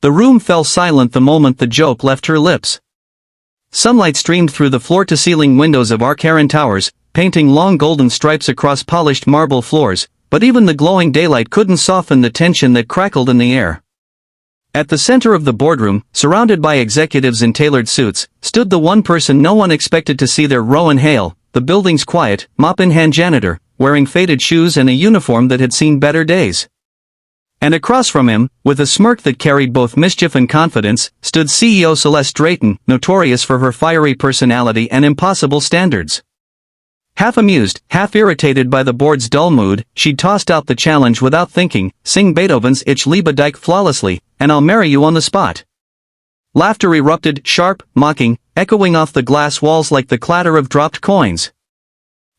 The room fell silent the moment the joke left her lips. Sunlight streamed through the floor-to-ceiling windows of Arcaran Towers, painting long golden stripes across polished marble floors, but even the glowing daylight couldn't soften the tension that crackled in the air. At the center of the boardroom, surrounded by executives in tailored suits, stood the one person no one expected to see there: Rowan Hale, the building's quiet, mop-in-hand janitor, wearing faded shoes and a uniform that had seen better days. And across from him, with a smirk that carried both mischief and confidence, stood CEO Celeste Drayton, notorious for her fiery personality and impossible standards. Half amused, half irritated by the board's dull mood, she'd tossed out the challenge without thinking: sing Beethoven's Ich liebe dich flawlessly, and I'll marry you on the spot. Laughter erupted, sharp, mocking, echoing off the glass walls like the clatter of dropped coins.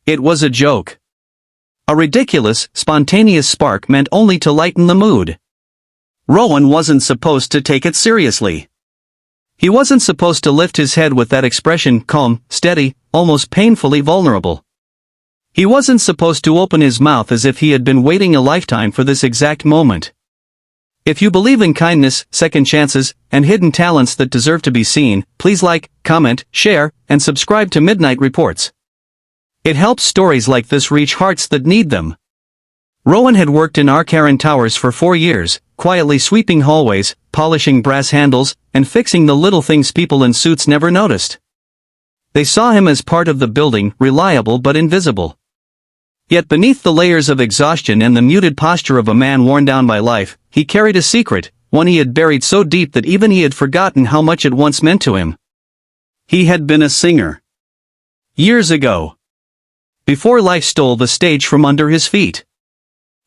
It was a joke. A ridiculous, spontaneous spark meant only to lighten the mood. Rowan wasn't supposed to take it seriously. He wasn't supposed to lift his head with that expression: calm, steady, almost painfully vulnerable. He wasn't supposed to open his mouth as if he had been waiting a lifetime for this exact moment. If you believe in kindness, second chances, and hidden talents that deserve to be seen, please like, comment, share, and subscribe to Midnight Reports. It helps stories like this reach hearts that need them. Rowan had worked in Arcaran Towers for 4 years, quietly sweeping hallways, polishing brass handles, and fixing the little things people in suits never noticed. They saw him as part of the building, reliable but invisible. Yet beneath the layers of exhaustion and the muted posture of a man worn down by life, he carried a secret, one he had buried so deep that even he had forgotten how much it once meant to him. He had been a singer. Years ago. Before life stole the stage from under his feet.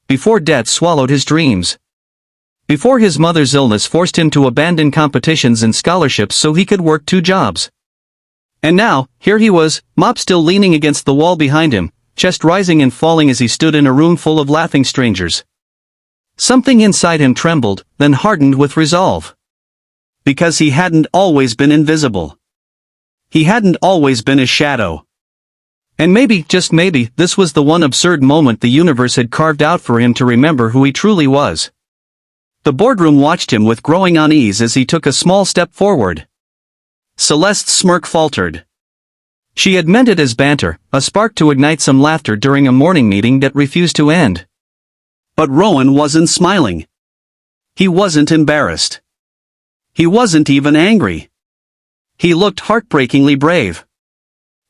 Before debt swallowed his dreams. Before his mother's illness forced him to abandon competitions and scholarships so he could work 2 jobs. And now, here he was, mop still leaning against the wall behind him, chest rising and falling as he stood in a room full of laughing strangers. Something inside him trembled, then hardened with resolve. Because he hadn't always been invisible. He hadn't always been a shadow. And maybe, just maybe, this was the one absurd moment the universe had carved out for him to remember who he truly was. The boardroom watched him with growing unease as he took a small step forward. Celeste's smirk faltered. She had meant it as banter, a spark to ignite some laughter during a morning meeting that refused to end. But Rowan wasn't smiling. He wasn't embarrassed. He wasn't even angry. He looked heartbreakingly brave.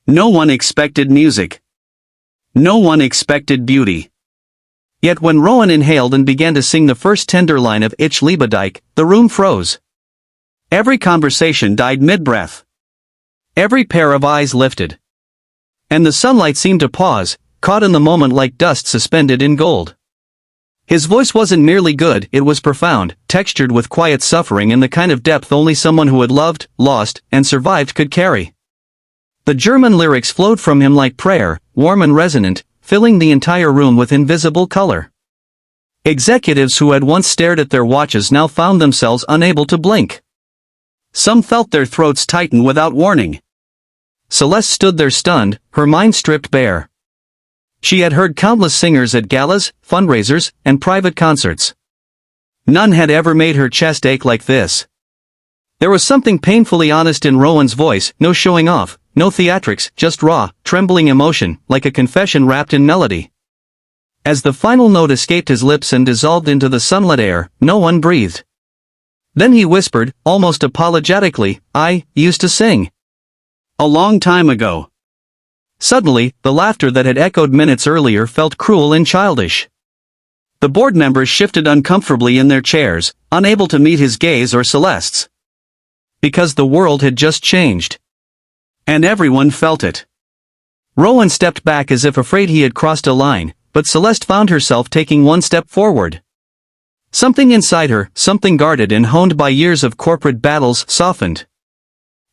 No one expected music. No one expected beauty. Yet when Rowan inhaled and began to sing the first tender line of Ich liebe dich, the room froze. Every conversation died mid-breath. Every pair of eyes lifted. And the sunlight seemed to pause, caught in the moment like dust suspended in gold. His voice wasn't merely good, it was profound, textured with quiet suffering and the kind of depth only someone who had loved, lost, and survived could carry. The German lyrics flowed from him like prayer, warm and resonant, filling the entire room with invisible color. Executives who had once stared at their watches now found themselves unable to blink. Some felt their throats tighten without warning. Celeste stood there stunned, her mind stripped bare. She had heard countless singers at galas, fundraisers, and private concerts. None had ever made her chest ache like this. There was something painfully honest in Rowan's voice, no showing off, no theatrics, just raw, trembling emotion, like a confession wrapped in melody. As the final note escaped his lips and dissolved into the sunlit air, no one breathed. Then he whispered, almost apologetically, "I used to sing. A long time ago." Suddenly, the laughter that had echoed minutes earlier felt cruel and childish. The board members shifted uncomfortably in their chairs, unable to meet his gaze or Celeste's. Because the world had just changed. And everyone felt it. Rowan stepped back as if afraid he had crossed a line, but Celeste found herself taking one step forward. Something inside her, something guarded and honed by years of corporate battles, softened.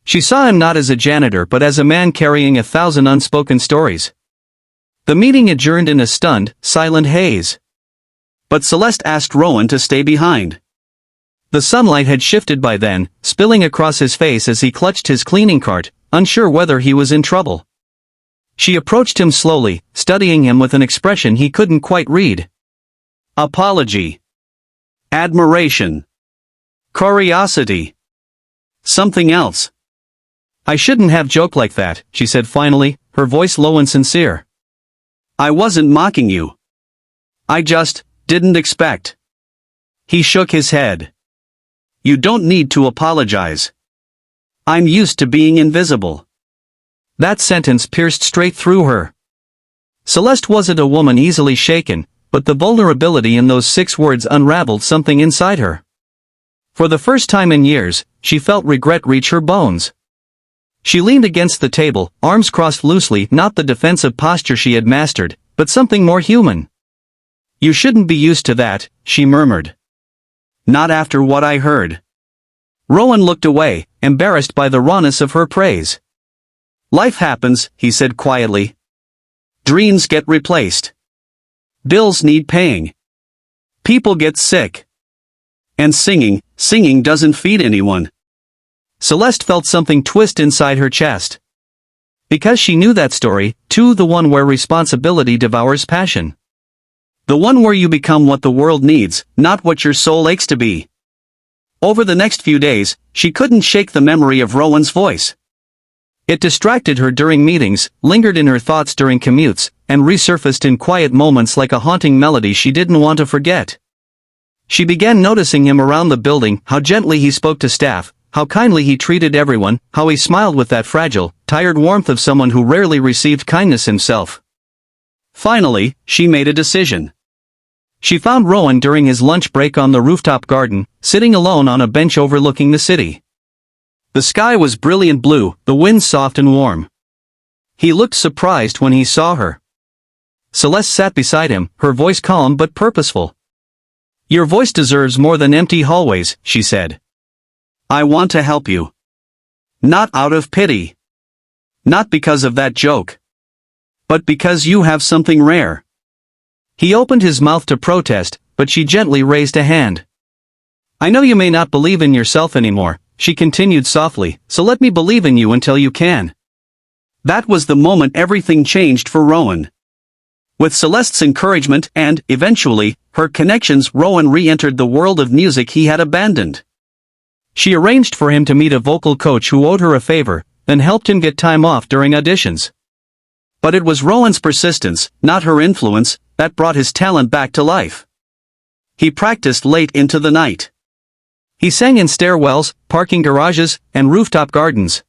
She saw him not as a janitor but as a man carrying 1,000 unspoken stories. The meeting adjourned in a stunned, silent haze. But Celeste asked Rowan to stay behind. The sunlight had shifted by then, spilling across his face as he clutched his cleaning cart, unsure whether he was in trouble. She approached him slowly, studying him with an expression he couldn't quite read. Apology. Admiration. Curiosity. Something else. I shouldn't have joked like that, she said finally, her voice low and sincere. I wasn't mocking you. I just didn't expect. He shook his head. You don't need to apologize. I'm used to being invisible. That sentence pierced straight through her. Celeste wasn't a woman easily shaken, but the vulnerability in those 6 words unraveled something inside her. For the first time in years, she felt regret reach her bones. She leaned against the table, arms crossed loosely, not the defensive posture she had mastered, but something more human. You shouldn't be used to that, she murmured. Not after what I heard. Rowan looked away, embarrassed by the rawness of her praise. Life happens, he said quietly. Dreams get replaced. Bills need paying. People get sick. And singing doesn't feed anyone. Celeste felt something twist inside her chest. Because she knew that story, too, the one where responsibility devours passion. The one where you become what the world needs, not what your soul aches to be. Over the next few days, she couldn't shake the memory of Rowan's voice. It distracted her during meetings, lingered in her thoughts during commutes, and resurfaced in quiet moments like a haunting melody she didn't want to forget. She began noticing him around the building, how gently he spoke to staff, how kindly he treated everyone, how he smiled with that fragile, tired warmth of someone who rarely received kindness himself. Finally, she made a decision. She found Rowan during his lunch break on the rooftop garden, sitting alone on a bench overlooking the city. The sky was brilliant blue, the wind soft and warm. He looked surprised when he saw her. Celeste sat beside him, her voice calm but purposeful. Your voice deserves more than empty hallways, she said. I want to help you. Not out of pity. Not because of that joke. But because you have something rare. He opened his mouth to protest, but she gently raised a hand. I know you may not believe in yourself anymore, she continued softly, so let me believe in you until you can. That was the moment everything changed for Rowan. With Celeste's encouragement and, eventually, her connections, Rowan re-entered the world of music he had abandoned. She arranged for him to meet a vocal coach who owed her a favor, then helped him get time off during auditions. But it was Rowan's persistence, not her influence, that brought his talent back to life. He practiced late into the night. He sang in stairwells, parking garages, and rooftop gardens.